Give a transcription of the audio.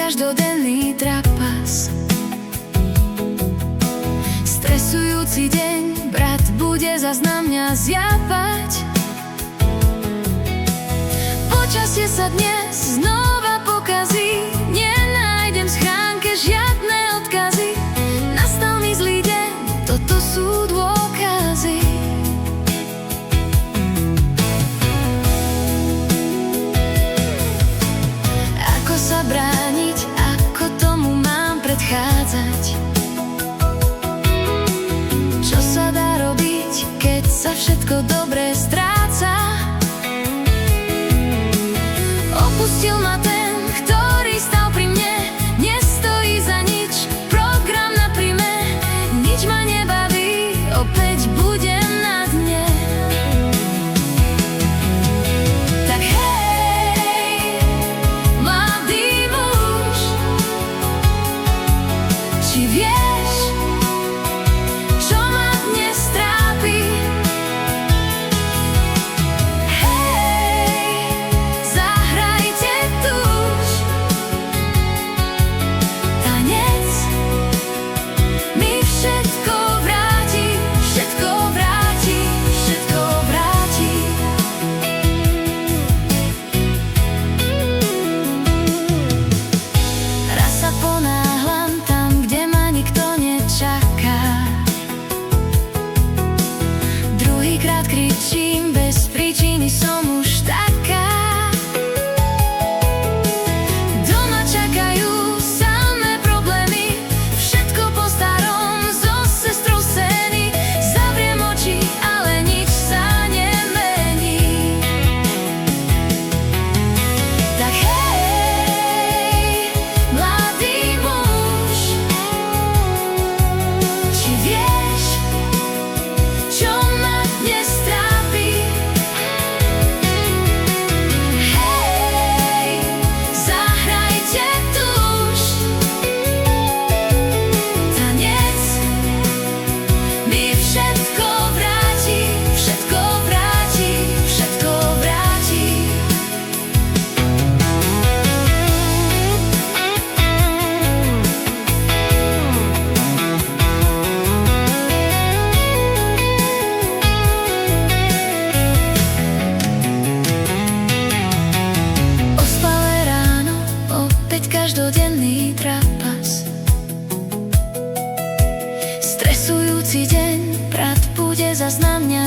každodenný trapas. Stresujúci deň, brat bude zas na mňa zjavať. Počasie sa dnes znova pokazí, nenájdem v schránke žiadne odkazy. Nastal mi zlý deň, toto sú dôkazy. Ako sa brániť, ako tomu mám predchádzať? Čo sa dá robiť, keď sa všetko dobré stráca? Opustil ma ten, ktorý stal pri mne, nestojí za nič, program na prime, nič ma nebaví, opäť budem na dne. Tak hej, mladý muž, či vieš, čo ma dnes trápi? Druhýkrát kričím, bez príčiny som už taká. Doma čakajú samé problémy, všetko po starom, so sestrou scény. Zavriem oči, ale nič sa nemení. Tak hej, mladý muž, či vieš, čo ma dnes trápi? Hej, zahrajte tuž, tanec mi všetko vráti, všetko vráti, všetko vráti. Ospalé ráno, opäť každodenný trapas. Stresujúci deň, brat bude zas na mňa